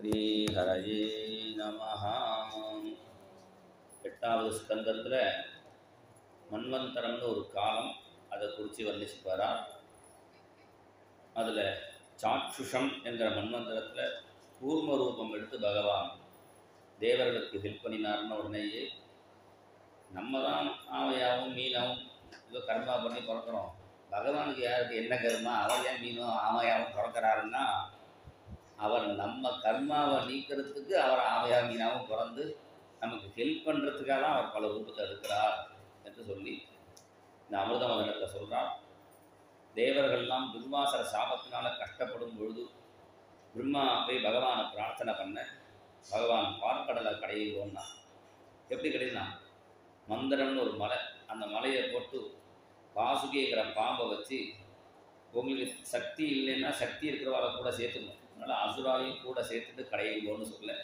ஸ்ரீஹரயே நமஹ. எட்டாவது ஸ்கந்தத்தில் மன்வந்தரம்னு ஒரு காலம் அதை குறித்து வர்ணிச்சுப்பாரா. அதில் சாட்சுஷம் என்கிற மன்வந்தரத்தில் கூர்ம ரூபம் எடுத்து பகவான் தேவர்களுக்கு ஹெல்ப் பண்ணினார்னு உடனேயே நம்ம தான் ஆமையாகவும் மீனாகவும் ஏதோ கர்மா பண்ணி பிறக்கிறோம், பகவானுக்கு யாருக்கு என்ன கர்மா, அவர் ஏன் மீனும் ஆமையாகவும் பிறக்கிறாருன்னா அவர் நம்ம கர்மாவை நீக்கிறதுக்கு அவர் ஆமையாக மீனாகவும் பிறந்து நமக்கு ஹெல்ப் பண்ணுறதுக்காக தான் அவர் பல ரூபத்தை எடுக்கிறார் என்று சொல்லி இந்த அமிர்த மதனத்தில் சொல்கிறார். தேவர்கள்லாம் துர்வாசர சாபத்தினால் கஷ்டப்படும் பொழுது பிரம்மா போய் பகவானை பிரார்த்தனை பண்ண பகவான் பார்க்கடலை கடையில்னா எப்படி கிடைக்குன்னா மந்திரம்னு ஒரு மலை, அந்த மலையை போட்டு வாசுகிங்கிற பாம்பை வச்சு உங்களுக்கு சக்தி இல்லைன்னா சக்தி இருக்கிறவாளை கூட சேர்த்துக்கணும், அதனால் அசுராலையும் கூட சேர்த்துட்டு கடையில்னு சொல்ல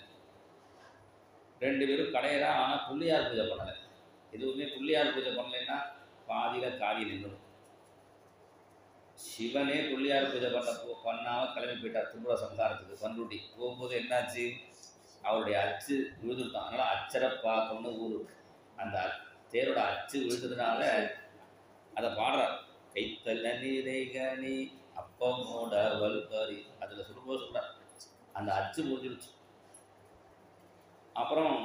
ரெண்டு பேரும் கடையிறா. ஆனால் புள்ளியார் பூஜை பண்ணலை. எதுவுமே புள்ளியார் பூஜை பண்ணலைன்னா பாதியில் காதி நின்றுடும். சிவனே புள்ளியார் பூஜை பண்ணாமல் கிளம்பி போயிட்டார் திரிபுர சம்ஹாரத்துக்கு. பன்ருட்டி போகும்போது என்னாச்சு, அவருடைய அச்சு விழுதுட்டான். அதனால் அச்சரப்பாக்கம்னு ஊர், அந்த தேரோட அச்சு விழுந்ததுனால அதை பாடுறார். கைத்தல்ல நீரைகனி அப்பமோட வல்பரி, அதில் சொல்லும்போது சொல்கிறார் அந்த அச்சு முடிஞ்சிடுச்சு. அப்புறம்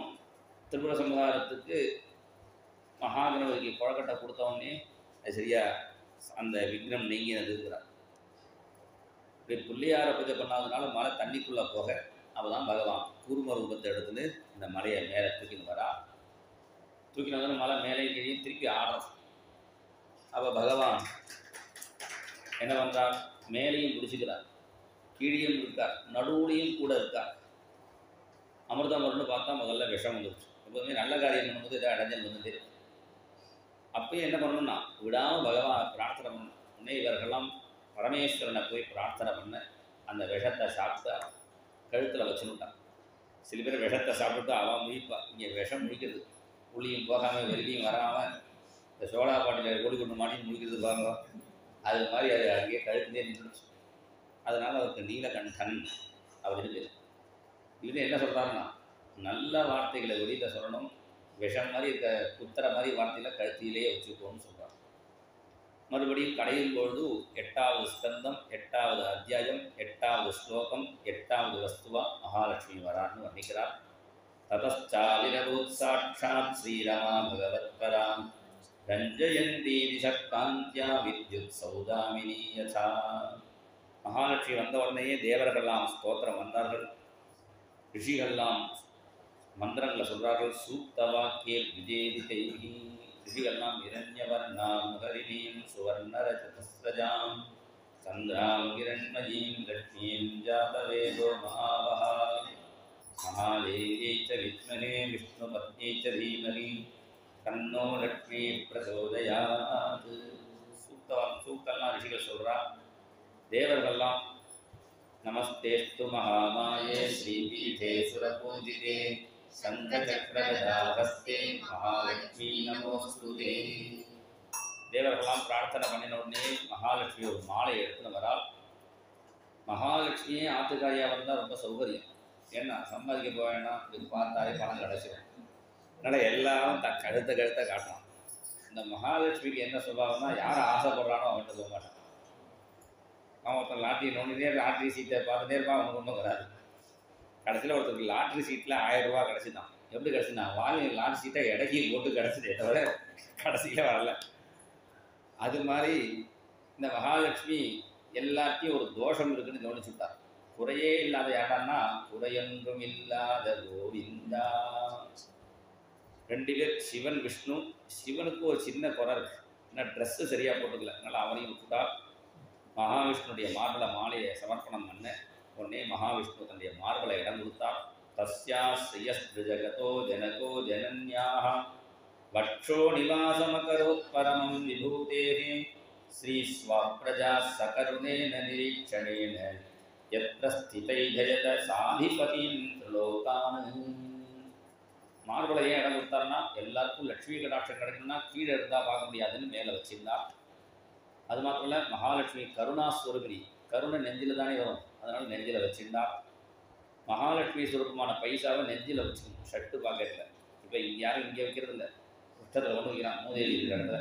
திரிபுர சம்ஹாரத்துக்கு மகாகணபதிக்கு புழக்கட்டை கொடுத்தவொடனே அது சரியா அந்த விக்னம் நீங்கினது இருக்கிறார். இப்படி புள்ளியார பூஜை பண்ணாததுனால மலை தண்ணிக்குள்ளே போக அவள் தான் பகவான் கூர்ம ரூபத்தை எடுத்துன்னு இந்த மலையை மேலே தூக்கின்னு வரா. தூக்கின்னு வந்து மலை மேலே கீழே திருப்பி ஆடுறோம். அவள் பகவான் என்ன பண்ணுறார், மேலேயும் பிடிச்சிக்கிறார், கீழேயும் இருக்கார், நடுவுலையும் கூட இருக்கார். அமிர்தம் வரும்னு பார்த்தா முதல்ல விஷம் வந்துடுச்சு. எப்போதுமே நல்ல காரியம் பண்ணும்போது இதை அடைஞ்சல் வந்துட்டு அப்பயும் என்ன பண்ணணும்னா விடாமல் பகவான் பிரார்த்தனை பண்ண. இவர்கள்லாம் பரமேஸ்வரனை போய் பிரார்த்தனை பண்ண அந்த விஷத்தை சாப்பிட்டா கழுத்தில் வச்சுனுட்டான். சில பேர் விஷத்தை சாப்பிட்டு அவன் முழிப்பா, இங்கே விஷம் முழிக்கிறது, புள்ளியும் போகாமல் வெளியும் வராமல் இந்த சோடா பாட்டில் கொடி கொண்டு மாட்டி முழிக்கிறது பாருங்க, அது மாதிரி அது அங்கேயே கழுத்துலேயே நின்றுச்சு. அதனால் அவருக்கு நீலகண்டன் அப்படின்னு பேர். இது என்ன சொல்கிறாருன்னா நல்ல வார்த்தைகளை வெளியில் சொல்லணும், விஷம் மாதிரி இருக்க குத்துற மாதிரி வார்த்தையில் கழுத்திலேயே வச்சுக்கோன்னு சொல்கிறார். மறுபடியும் கடையும் பொழுது எட்டாவது ஸ்கந்தம், எட்டாவது அத்தியாயம், எட்டாவது ஸ்லோகம், எட்டாவது வஸ்துவா மகாலட்சுமி வரான்னு வர்ணிக்கிறார். ததச்சாவிரபூத் சாட்சாத் ஸ்ரீரமா பகவத்பராம் ரஞ்சயந்தி திசக்காந்தியா வித்யுத் சௌதாமினி யதா. மகாலட்சுமி வந்த உடனேயே தேவர்கள்லாம் ஸ்தோத்திரம் வந்தார்கள், ரிஷிகள்லாம் மந்திரங்களை சொல்கிறார்கள். சூக்த வாக்கிய விஜேதிகைஹி, ரிஷிகள்லாம் இரண்யவர்ணாம் ஹரிணீம் சுவர்ணரஜதஸ்ரஜாம் சந்திராம் கிரண்மயீம் லக்ஷ்மீம் ஜாதவேதோ மகாவஹா மகாதேவியை ச வித்மஹே விஷ்ணுபத்யை ச தீமஹி தன்னோ லக்ஷ்மி பிரசோதயாத். சூக்தெல்லாம் ரிஷிகள் சொல்கிறா. தேவர்கள்லாம் நமஸ்தேஸ்து மகாமாயே ஸ்ரீபீடே சுரபூஜிதே சங்கசக்கரகதாஹஸ்தே மகாலட்சுமி நமோஸ்துதே. தேவர்கள்லாம் பிரார்த்தனை பண்ணின உடனே மகாலட்சுமி ஒரு மாலை எடுத்துன்னு வரால். மகாலட்சுமியே ஆத்துக்காரியாக வந்தால் ரொம்ப சௌகரியம். ஏன்னா சம்பாதிக்க போவேன்னா இது பார்த்தாலே பணம் கிடச்சிடும். அதனால் எல்லாரும் தன் கழுத்தை காட்டலாம். இந்த மகாலட்சுமிக்கு என்ன சுபாவம்னா யார் ஆசைப்படுறானோ அவன்கிட்ட போக மாட்டான். அவன் ஒருத்தன் லாட்ரி நோண்டினே லாட்ரி சீட்டை பார்த்துட்டே இருப்பான், அவனுக்கு ஒன்றும் வராது. கடைசியில் ஒருத்தருக்கு லாட்ரி சீட்டில் 1000 ரூபா கிடச்சிதான். எப்படி கிடச்சினா வாங்கி லாட்ரி சீட்டை இடக்கி போட்டு கிடச்சிதே தவிர கடைசியில் வரல. அது மாதிரி இந்த மகாலட்சுமி எல்லாத்தையும் ஒரு தோஷம் இருக்குன்னு கவனிச்சுட்டார். குறையே இல்லாத யாரான்னா குறையொன்றும் இல்லாத கோவிந்தா. ரெண்டு பேர் சிவன் விஷ்ணு. சிவனுக்கு ஒரு சின்ன குறை இருக்கு, ஏன்னா ட்ரெஸ்ஸு சரியாக போட்டுக்கல, அதனால் அவனையும் விட்டுட்டா. மகாவிஷ்ணுடைய மார்பல மாலையை சமர்ப்பணம் பண்ண உடனே மகாவிஷ்ணு தன்னுடைய மார்பலை இடம் கொடுத்தார். தஸ்யா ஸ்ரீயஸ்து ஜகதோ ஜனகோ ஜனன்யாக வட்சோ நிவாசமகரோத் பரமம் விபூதேஹி ஸ்ரீ ஸ்வப்ரஜா சகருணேன நிரீட்சணேன யத்ர ஸ்திதை ஜயத சாதிபதிம் திரிலோகான். மார்பலை ஏன் இடம் கொடுத்தாருன்னா எல்லாருக்கும் லட்சுமி கடாட்சம் கிடைக்கணும்னா கீழே இருந்தால் பார்க்க முடியாதுன்னு மேலே வச்சிருந்தார். அது மாத்திரம் இல்லை, மகாலட்சுமி கருணாஸ்வரூபிணி, கருணை நெஞ்சில் தானே வரும், அதனால் நெஞ்சில் வச்சிருந்தா. மகாலட்சுமி சுரூபமான பைசாவை நெஞ்சில் வச்சுக்கணும், ஷர்ட்டு பாக்கெட்டில். இப்போ இங்கே யாரும் இங்கே வைக்கிறது இல்லை, புத்தகத்தில் கொண்டு வைக்கிறான், மூதேவி இருக்கிற இடத்துல.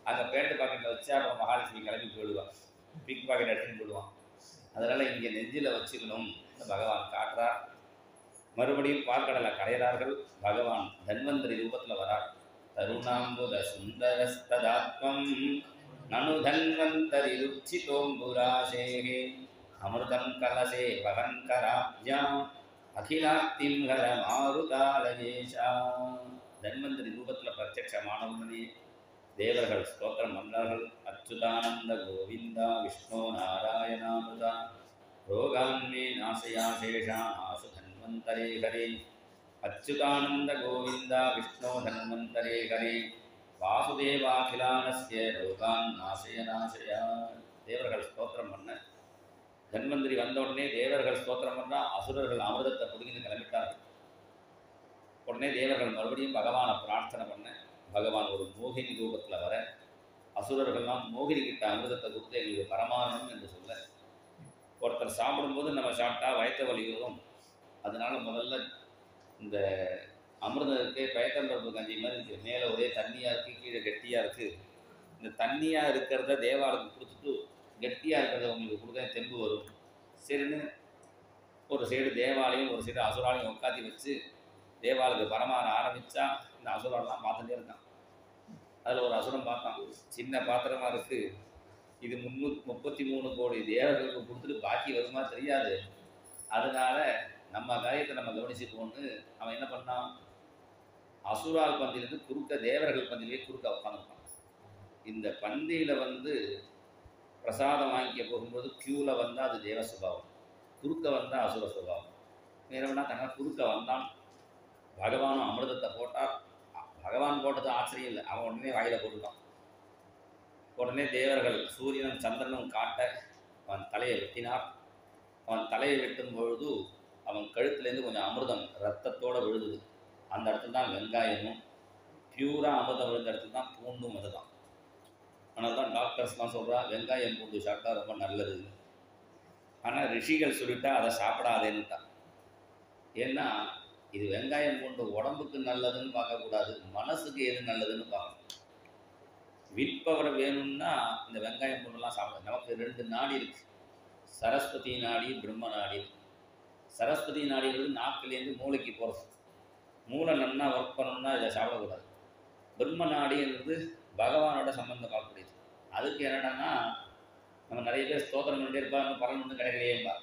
அங்கே பேண்ட் பாக்கெட்டில் வச்சா அப்புறம் மகாலட்சுமி கிளம்பி போயிடுவான், பிக் பாக்கெட் எடுத்துன்னு போயிடுவான். அதனால் இங்கே நெஞ்சில் வச்சுக்கணும் பகவான் காட்டுறார். மறுபடியும் பார்க்கடலை கரையிறார்கள். பகவான் தன்வந்திரி ரூபத்தில் வரார். தருணாம்புத சுந்தரஸ்ததாத்மம் நனு தன்வந்தரி ருச்சிதோம்புராசேகே அமிர்தம் கலசே வகங்கராப்ஜாம் அகிலாத்திம் ஹர மாருதாலயேஷா. தன்வந்திரி ரூபத்தில் பிரத்யட்சமானவுடனே தேவர்கள் ஸ்தோத்திரம் வந்தார்கள். அச்சுதானந்த கோவிந்தா விஷ்ணு நாராயணாமுதா ரோகான்மே நாசயா சேஷா ஆசு தன்வந்தரே ஹரே. அச்சுதானந்த கோவிந்தா விஷ்ணு தன்வந்தரே ஹரே வாசுதேவாகிலானஸ்ய ரோகான் நாசய நாசயா. தேவர்கள் ஸ்தோத்திரம் பண்ண தன்வந்திரி வந்த உடனே தேவர்கள் ஸ்தோத்திரம் பண்ணால் அசுரர்கள் அமிர்தத்தை பிடிங்கின்னு கிளம்பிட்டார்கள். உடனே தேவர்கள் மறுபடியும் பகவானை பிரார்த்தனை பண்ண பகவான் ஒரு மோகினி ரூபத்தில் வர அசுரர்கள்லாம் மோகினி கிட்ட அமிர்தத்தை கொடுத்து எங்களுக்கு பரமாரணம் என்று சொல்ல, ஒருத்தர் சாப்பிடும்போது நம்ம சாப்பிட்டா வயத்த வலி வரும். அதனால முதல்ல இந்த அமிர்தம் இருக்கே பயத்தம்பருப்பு கஞ்சி மாதிரி இருக்குது, மேலே ஒரே தண்ணியாக இருக்குது, கீழே கெட்டியாக இருக்குது. இந்த தண்ணியாக இருக்கிறத தேவாளுக்கு கொடுத்துட்டு கெட்டியாக இருக்கிறத உங்களுக்கு கொடுக்க தெம்பு வரும். சரின்னு ஒரு சைடு தேவாலையும் ஒரு சைடு அசுராலையும் உட்காத்தி வச்சு தேவாளுக்கு பரமாற ஆரம்பித்தா இந்த அசுரெல்லாம் பார்த்துட்டே இருக்கான். அதில் ஒரு அசுரம் பார்த்தான், சின்ன பாத்திரமாக இருக்குது, இது 333 கோடி தேவர்களுக்கு கொடுத்துட்டு பாக்கி வருமா தெரியாது, அதனால நம்ம காரியத்தை நம்ம கவனிச்சுக்கோன்னு அவன் என்ன பண்ணான், அசுரால் பந்தியிலேருந்து குறுக்க தேவர்கள் பந்தியிலே குறுக்க உட்காந்துருப்பான். இந்த பந்தியில் பிரசாதம் வாங்கிக்க போகும்போது க்யூவில் வந்தால் அது தேவ சுபாவம், குறுக்க வந்தால் அசுர சுபாவம். வேறவனா தன்னால் குறுக்க வந்தான். பகவானும் அமிர்தத்தை போட்டார். பகவான் போட்டது ஆச்சரியம் இல்லை, அவன் உடனே வாயில போட்டுட்டான். உடனே தேவர்கள் சூரியனும் சந்திரனும் காட்ட அவன் தலையை வெட்டினார். அவன் தலையை வெட்டும் பொழுது அவன் கழுத்துலேருந்து கொஞ்சம் அமிர்தம் ரத்தத்தோடு விழுதுது. அந்த இடத்துல தான் வெங்காயமும் பியூராக அமிர்தம் விழுந்த இடத்துல தான் பூண்டும் அதுதான். அதனால தான் டாக்டர்ஸ்லாம் சொல்கிறா வெங்காயம் பூண்டு சாப்பிட்டா ரொம்ப நல்லது. ஆனால் ரிஷிகள் சொல்லிட்டா அதை சாப்பிடாதேன்னுட்டான். ஏன்னா இது வெங்காயம் பூண்டு உடம்புக்கு நல்லதுன்னு பார்க்கக்கூடாது, மனசுக்கு எது நல்லதுன்னு பார்க்கணும். விற்பவர் வேணும்னா இந்த வெங்காயம் பூண்டுலாம் சாப்பிட. நமக்கு 2 நாடி இருக்குது, சரஸ்வதி நாடி, பிரம்ம நாடி. சரஸ்வதி நாடிங்கிறது நாக்கிலேருந்து மூளைக்கு போகிறது. மூளை நன்னா ஒர்க் பண்ணணும்னா இதை சாப்பிடக்கூடாது. பிரம்ம நாடிங்கிறது பகவானோட சம்பந்தம் பார்க்கக்கூடியது. அதுக்கு என்னடான்னா நம்ம நிறைய பேர் ஸ்தோத்திரம் பண்ணிட்டே இருப்பாங்க, பலன் ஒன்றும் கிடைக்கலையேம்பா.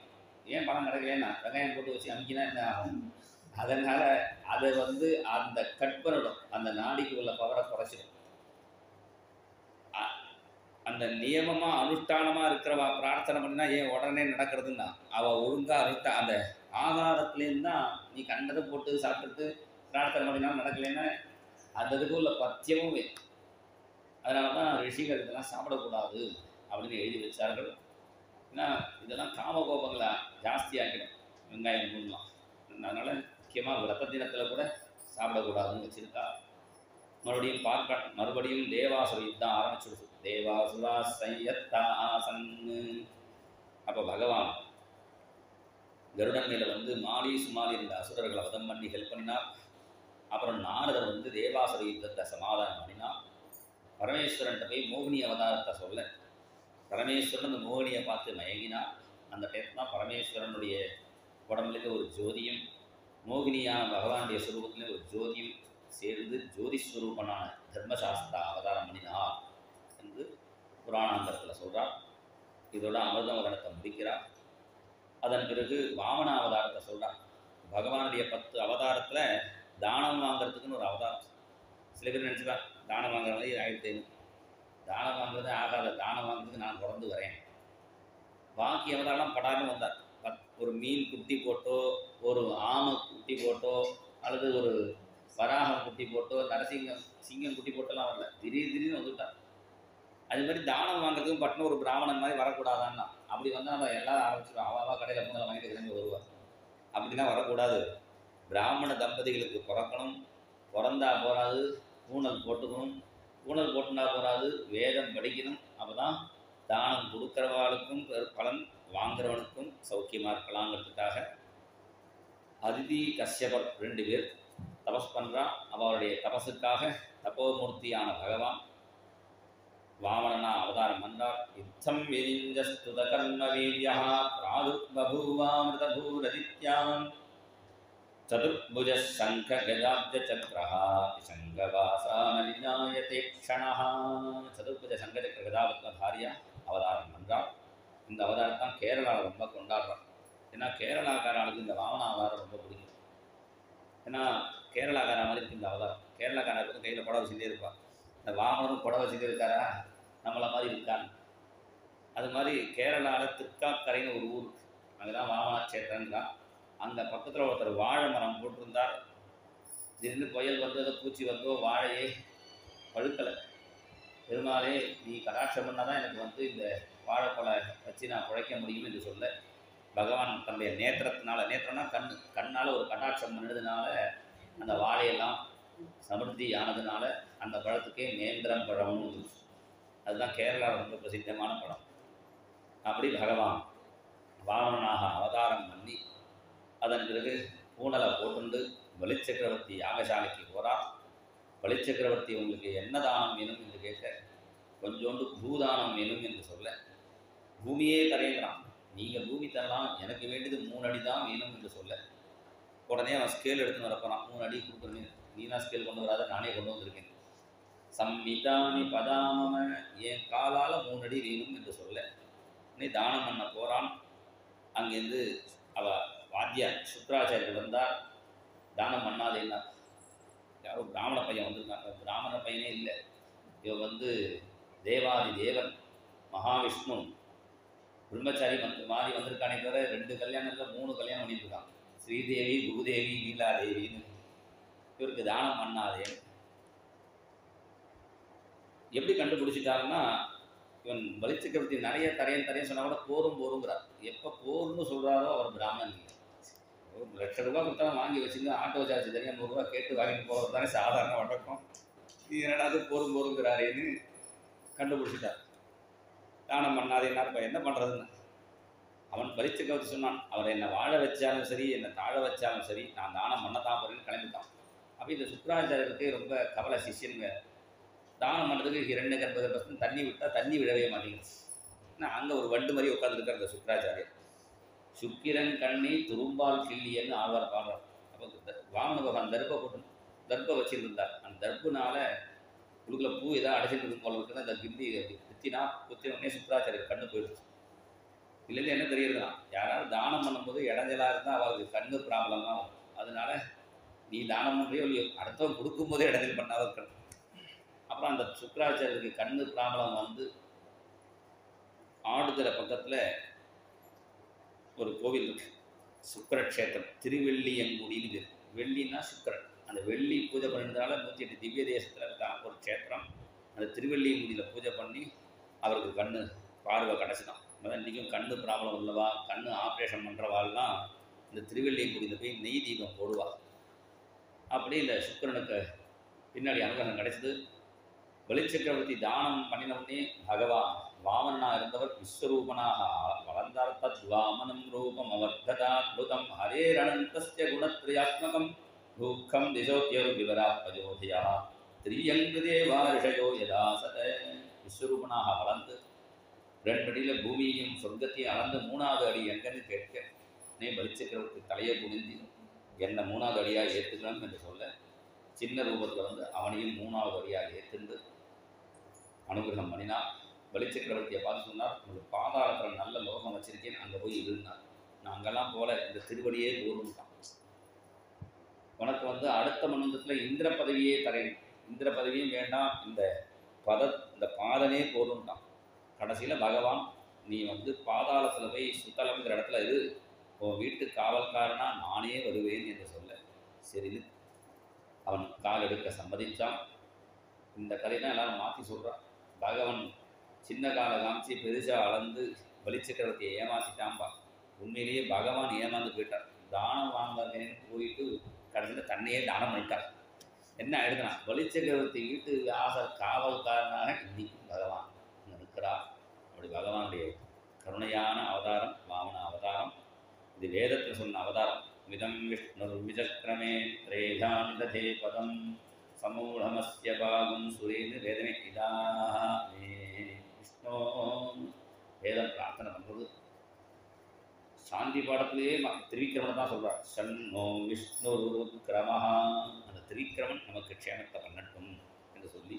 ஏன் பலன் கிடைக்கலையேன்னா வெங்காயம் போட்டு வச்சு அமுக்கினா என்ன ஆகும், அதனால் அதை அந்த கட் பண்ணிடும், அந்த நாடிக்கு உள்ள பவரை குறைச்சிடும். அந்த நியமமாக அனுஷ்டானமாக இருக்கிறவா பிரார்த்தனை பண்ணினா ஏன் உடனே நடக்கிறதுன்னா அவள் ஒழுங்காக அந்த ஆகாரத்துலேருந்து தான் நீ கண்டதை போட்டு சாப்பிட்டுட்டு பிரார்த்தனை பண்ணினாலும் நடக்கலைன்னா அந்த இதுக்கு உள்ள பத்தியமும் வேணும். அதனால தான் ரிஷிகள் இதெல்லாம் சாப்பிடக்கூடாது அப்படின்னு எழுதி வச்சார்கள். ஏன்னா இதெல்லாம் காமகோபங்களை ஜாஸ்தியாக்கிடும் வெங்காயம் பூண்டலாம். அதனால் முக்கியமாக விரத தினத்தில் கூட சாப்பிடக்கூடாதுன்னு வச்சுருக்கா. மறுபடியும் தேவாசுர யுத்தம் ஆரம்பிச்சுடுது. தேவாசுரா சையத்தாசன். அப்போ பகவான் கருடன் மேலே மாலி சுமாலி இந்த அசுரர்களை வதம் பண்ணி ஹெல்ப் பண்ணினார். அப்புறம் நாரதர் தேவாசுர யுத்தத்தை சமாதானம் பண்ணினார். பரமேஸ்வரன்ட்ட போய் மோகினி அவதாரத்தை சொல்ல பரமேஸ்வரன் அந்த மோகினியை பார்த்து மயங்கினார். அந்த டைம் தான் பரமேஸ்வரனுடைய உடம்புலேருந்து ஒரு ஜோதியும் மோகினியான பகவானுடைய ஸ்வரூபத்திலே ஒரு ஜோதியும் சேர்ந்து ஜோதிஸ்வரூபனான தர்மசாஸ்திரா அவதாரம் பண்ணினார் என்று புராணாந்தரத்தில் சொல்கிறார். இதோட அமிர்தவதனத்தை முடிக்கிறார். அதன் பிறகு வாமன அவதாரத்தை சொல்கிறார். பகவானுடைய 10 அவதாரத்தில் தானம் வாங்கிறதுக்குன்னு ஒரு அவதாரம். சில பேர் நினச்சிக்கலாம் தானம் வாங்குற மாதிரி ஆகிடுத்தேன்னு. தானம் வாங்குறது ஆகாத, தானம் வாங்குறதுக்கு நான் பிறந்து வரேன். பாக்கி அவதாரம் படாமல் வந்தார். ஒரு மீன் குட்டி போட்டோ, ஒரு ஆமை குட்டி போட்டோ, அல்லது ஒரு வராகம் குட்டி போட்டோ, சிங்கம் குட்டி போட்டோலாம் வரல, திடீர்னு வந்துவிட்டார். அது மாதிரி தானம் வாங்குறதுக்கும் பட்டின ஒரு பிராமணன் மாதிரி வரக்கூடாதான்னா, அப்படி வந்தால் நம்ம எல்லாரும் ஆரம்பிச்சிடும். அவாவா கடையில் மூணை வாங்கிட்டு கிளம்பி வருவார். அப்படிலாம் வரக்கூடாது. பிராமண தம்பதிகளுக்கு பிறக்கணும், பிறந்தா போகாது, பூணல் போட்டுக்கணும், பூணல் போட்டுனா போகாது, வேதம் படிக்கணும். அப்போ தான் தானம் கொடுக்குறவாளுக்கும் பலன், வாங்குறவனுக்கும் சௌக்கியமாக இருக்கலாங்கிறதுக்காக அதிதி கஷ்யபர் 2 பேர் தபஸ் பண்ணுறா. அவருடைய தபஸுக்காக தபோமூர்த்தியான பகவான் வாமனனா அவதாரம் வந்தார். யுத்தம் விரிஞ்சஸ்துத கர்ம வீரியா பிராதுர்பூவாமிருதபூரதித்யான் சதுர்புஜ சங்க கஜாப்ஜ சக்ரஹ சங்கவாசானலிநாயதே க்ஷணஹ. சதுர்புஜ சங்கச்சக்கர கதாபத்மதாரியா அவதாரம் வந்தார். இந்த அவதாரத்தான் கேரளாவில் ரொம்ப கொண்டாடுறான். ஏன்னா கேரளாக்காரனுக்கு இந்த வாமன அவதாரம் ரொம்ப பிடிக்கும். ஏன்னா கேரளாக்கார மாதிரி இருக்கு இந்த அவதாரம். கேரளாக்காரருக்கு வந்து கையில் புடவை வச்சுட்டே இருப்பான். இந்த வாமனும் புடவை வச்சுட்டே இருக்காரா, நம்மளை மாதிரி இருக்கான். அது மாதிரி கேரளாவில் திருக்காக்கரைன்னு ஒரு ஊர், அங்கே தான் வாமனாட்சேத்திரன் தான். அந்த பக்கத்தில் ஒருத்தர் வாழை மரம் போட்டிருந்தார். திடீர்னு புயல் வந்ததோ பூச்சி வந்தோ வாழையே பழுக்கலை. பெருமாளே நீ கடாட்சம் பண்ணால் தான் எனக்கு வந்து இந்த வாழைப்பழை வச்சு நான் குழைக்க முடியும் என்று சொல்ல பகவான் தன்னுடைய நேத்திரத்தினால, நேத்திரம்னா கண்ணால் ஒரு கடாட்சம் பண்ணதுனால அந்த வாழையெல்லாம் சமிருத்தி ஆனதுனால அந்த பழத்துக்கே நேந்திரம் பழம்னு, அதுதான் கேரளாவில் ரொம்ப பிரசித்தமான பழம். அப்படி பகவான் வாமனாக அவதாரம் பண்ணி அதன் பிறகு பூனலை போட்டுண்டு பலிச்சக்கரவர்த்தி யாகசாலைக்கு போகிறார். பலிச்சக்கரவர்த்தி உங்களுக்கு என்ன தானம் வேணும் என்று கேட்க, கொஞ்சோண்டு பூதானம் வேணும் என்று சொல்ல, பூமியே தரையிறான். நீங்கள் பூமி தரலாம், எனக்கு வேண்டியது 3 அடி தான் வேணும் என்று சொல்ல, உடனே அவன் ஸ்கேல் எடுத்து வரப்போறான். 3 அடி கொடுக்குறேன், நீனா ஸ்கேல் கொண்டு வராத, நானே கொண்டு வந்திருக்கேன். சம்மிதானி பதாமம, என் காலால் 3 அடி வேணும் என்று சொல்ல நீ தானம் பண்ண போகிறான். அங்கேருந்து அவ வாத்தியார் சுக்ராச்சாரியர் வந்தார். தானம் பண்ணாதேன்னா, யாரோ பிராமண பையன் வந்திருக்காங்க. பிராமண பையனே இல்லை, இவன் வந்து தேவாதி தேவன் மகாவிஷ்ணு பிரம்மச்சாரி மாதிரி வந்திருக்கானே தவிர 2 கல்யாணத்தில் 3 கல்யாணம் பண்ணியிருக்கான். ஸ்ரீதேவி, பூதேவி, நீலாதேவின்னு. இவருக்கு தானம் பண்ணாதே. எப்படி கண்டுபிடிச்சிட்டாருன்னா, இவன் பலிச்சக்கரவர்த்தி நிறைய தரையன் சொன்னா கூட போருங்கிறார். எப்போ போர்னு சொல்கிறாரோ அவர் பிராமணன் இல்லை. ஒரு ₹1,00,000 கொடுத்தா வாங்கி வச்சுங்க, ஆட்டோ சார்ஜ் தனியாக ₹100 கேட்டு வாங்கிட்டு போகிறது தானே சாதாரண வழக்கம். இது என்னடாது போருங்கிறாரேன்னு கண்டுபிடிச்சிட்டார். தானம் பண்ணாதேன்னா இப்போ என்ன பண்ணுறதுன்னு அவன் பலிச்சக்கரவர்த்தி சொன்னான். அவர் என்னை வாழ வச்சாலும் சரி, என்னை தாழ வச்சாலும் சரி, நான் தானம் பண்ணத்தான் போறேன்னு கிளம்பிட்டான். அப்போ இந்த சுக்ராச்சாரியருக்கு ரொம்ப கவலை. சிஷ்யனுங்க தானம் பண்ணுறதுக்கு 2 கர்ப்ப தண்ணி விட்டால் தண்ணி விழவே மாட்டேங்குது. ஆனால் அங்கே ஒரு வண்டு மாதிரி உட்காந்துருக்கார் அந்த சுக்ராச்சாரியர். சுக்கிரன் கண்ணி துரும்பால் கிள்ளியன்னு ஆழ்வார் பாடுறார். அப்போ வாமன பகவான் தர்ப்ப வச்சுருந்தார். அந்த தர்ப்புனால உள்ள பூ ஏதாவது அடைச்சிட்டு இருக்கும் போல இருக்குன்னா அந்த கிண்டி குத்தினோடனே சுக்ராச்சாரியர் கண்ணு போயிடுச்சு. இல்லைன்னு என்ன தெரியுதுன்னா, யாராவது தானம் பண்ணும்போது இடைஞ்சலாக இருந்தால் அவருக்கு கண்ணு ப்ராப்ளம் தான் வரும். அதனால நீ தானம் பண்ணுறியோ இல்லையோ, அடுத்தவங்க கொடுக்கும்போதே இடைஞ்சல் பண்ணாத இருக்கணும். அப்புறம் அந்த சுக்ராச்சாரியருக்கு கண்ணு ப்ராப்ளம் வந்து ஆடுதுறை பக்கத்தில் ஒரு கோவில் இருக்கு, சுக்கரக்ஷேத்திரம், திருவெள்ளியங்குடின்னு பேர். வெள்ளின்னா சுக்கரன். அந்த வெள்ளி பூஜை பண்ணினதால 108 திவ்ய தேசத்தில் இருக்க ஒரு க்ஷேத்திரம். அந்த திருவெள்ளியங்குடியில் பூஜை பண்ணி அவருக்கு கண்ணு பார்வை கிடச்சிதான். அதான் இன்றைக்கும் கண்ணு ப்ராப்ளம் உள்ளவா, கண்ணு ஆப்ரேஷன் பண்ணுறவாள்லாம் இந்த திருவெள்ளியங்குடியில் போய் நெய் தீபம் போடுவாள். அப்படி இந்த சுக்கரனுக்கு பின்னாடி அனுகிரகம் கிடைச்சது. பலிச்சக்கரவர்த்தி தானம் பண்ணினவுடனே பகவான் வாமனாக இருந்தவர் விஸ்வரூபனாக வளர்ந்தார். தத் வாமனம் ரூபம் அவர்ததாத்புதம் ஹரேரணந்தஸ்ய குணத்ரயாத்மகம் துக்கம் திசோத்யரு விவராத்மஜோதியா திரியங்கிருதேவா ரிஷயோ யதாசத. விஸ்வரூபனாக வளர்ந்து 2 அடியில் பூமியையும் சொர்க்கத்தையும் அளந்து 3வது அடி எங்கன்னு கேட்க, பலிச்சக்கரவர்த்தி தலையை குனிந்து என்னை 3வது அடியாக ஏற்றுக்கணும் என்று சொல்ல, சின்ன ரூபத்தில் வந்து அவனையும் 3வது அடியாக ஏற்றுண்டு அனுகிரகம் பண்ணினார். பலிச்சக்கரவர்த்தியை பார்த்து சொன்னார், உங்களுக்கு பாதாளத்தில் நல்ல லோகம் வச்சிருக்கேன், அங்கே போய் இருந்தார். நான் அங்கெல்லாம் போல, இந்த திருவடியே போருந்தான். உனக்கு வந்து அடுத்த மன்வந்தத்தில் இந்திர பதவியே தரேன், இந்திர பதவியும் வேண்டாம், இந்த பாதனே போருந்தான். கடைசியில் பகவான் நீ வந்து பாதாளத்தில் போய் சுத்தலம்ங்கிற இடத்துல இரு, உன் வீட்டு காவல்காரனா நானே வருவேன் என்று சொல்ல, சரி அவன் கால் எடுக்க சம்மதித்தான். இந்த கதை தான் எல்லாரும் மாற்றி சொல்கிறான். பகவான் சின்ன காலை காமிச்சு பெருசாக அளந்து பலிச்சக்கரவர்த்தியை ஏமாற்றிட்டான்பா. உண்மையிலேயே பகவான் ஏமாந்து போயிட்டார். தானம் வாங்காதேன்னு போயிட்டு கடைசியில் தன்னையே தானம் பண்ணிட்டார். என்ன ஆயிடுதுன்னா, பலிச்சக்கரவர்த்தி வீட்டு காவல்காரனாக இன்னைக்கும் பகவான் இருக்கிறார். அப்படி பகவானுடைய கருணையான அவதாரம் வாமன அவதாரம். இது வேதத்தில் சொன்ன அவதாரம். विदं विष्णुर्विचक्रमे त्रेधानि दधे पदं समूढमस्य भागं सुरेन्द्र வேதமே இதாமே விஷ்ணு வேதம் பிரார்த்தனை பண்ணுறது சாந்தி பாடத்திலேயே திரிவிக்கிரமனை தான் சொல்கிறார். சன்னோ விஷ்ணு கிரமஹா, அந்த திரிவிக்கிரமன் நமக்கு க்ஷேமத்தை பண்ணட்டும் என்று சொல்லி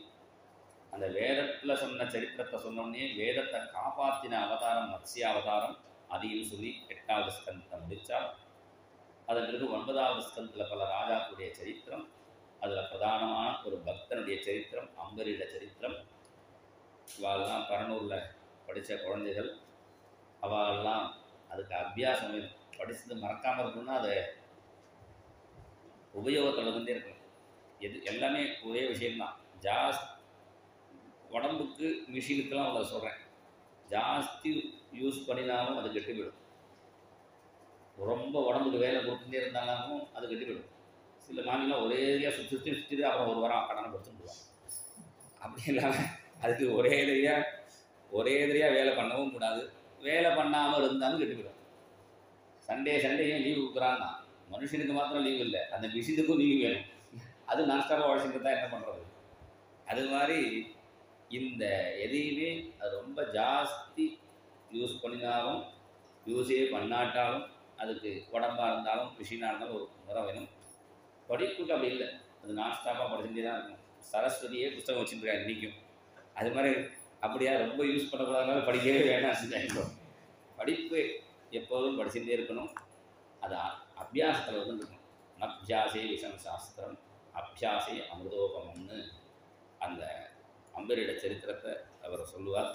அந்த வேதத்தில் சொன்ன சரித்திரத்தை சொன்னோடனே வேதத்தை காப்பாற்றின அவதாரம் மத்ஸ்ய அவதாரம் அதையும் சொல்லி 8வது ஸ்கந்தத்தை முடித்தார். அதன் பிறகு 9வது ஸ்கந்தத்தில் பல ராஜாக்களுடைய சரித்திரம், அதில் பிரதானமான ஒரு பக்தனுடைய சரித்திரம், அம்பரீட சரித்திரம். இவாளெல்லாம் பரனூரில் படித்த குழந்தைகள், அவெல்லாம் அதுக்கு அபியாசம் படித்தது மறக்காமல் இருக்கணும்னா அதை உபயோகத்தில் இருந்தே இருக்கணும். எல்லாமே ஒரே விஷயம்தான். உடம்புக்கு மிஷினுக்கெல்லாம் உங்களை சொல்கிறேன், ஜாஸ்தி யூஸ் பண்ணினாலும் அது கெட்டுவிடும். ரொம்ப உடம்புக்கு வேலை கொடுத்துட்டே இருந்தாலும் அது கெட்டுவிடும். சில மாநிலம் ஒரே ஏரியா சுற்றி அப்புறம் ஒரு வாரம் கடனை கொடுத்துட்டுருவாங்க. அப்படி இல்லாமல் அதுக்கு ஒரே ஏரியா வேலை பண்ணவும் கூடாது. வேலை பண்ணாமல் இருந்தாலும் கெட்டுவிடும். சண்டேயும் லீவு கொடுக்குறான்னா மனுஷனுக்கு மாத்திரம் லீவு இல்லை, அந்த மிஷினுக்கும் லீவு வேணும். அது நான்ஸ்டாப்பாக உழைச்சிட்டு தான் என்ன பண்ணுறது. அது மாதிரி இந்த எதையுமே அது ரொம்ப ஜாஸ்தி யூஸ் பண்ணினாலும் யூஸே பண்ணாட்டாலும் அதுக்கு உடம்பாக இருந்தாலும் மிஷினாக இருந்தாலும் ஒரு முறை வேணும். படிப்புக்கு அப்படி இல்லை, அது நான்ஸ்டாப்பாக படிச்சுட்டே தான் இருக்கும். சரஸ்வதியே புத்தகம் வச்சுருக்காரு இன்றைக்கும். அது மாதிரி அப்படியா ரொம்ப யூஸ் பண்ணக்கூடாதுனால படிக்கவே வேண்டாம். படிப்பு எப்போதும் படிச்சுட்டே இருக்கணும். அது அபியாசத்தில் இருக்கணும். அபியாசே விஷம் சாஸ்திரம் அபியாசே அமிர்தோபமம்னு அந்த அம்பரீட சரித்திரத்தை அவர் சொல்லுவார்.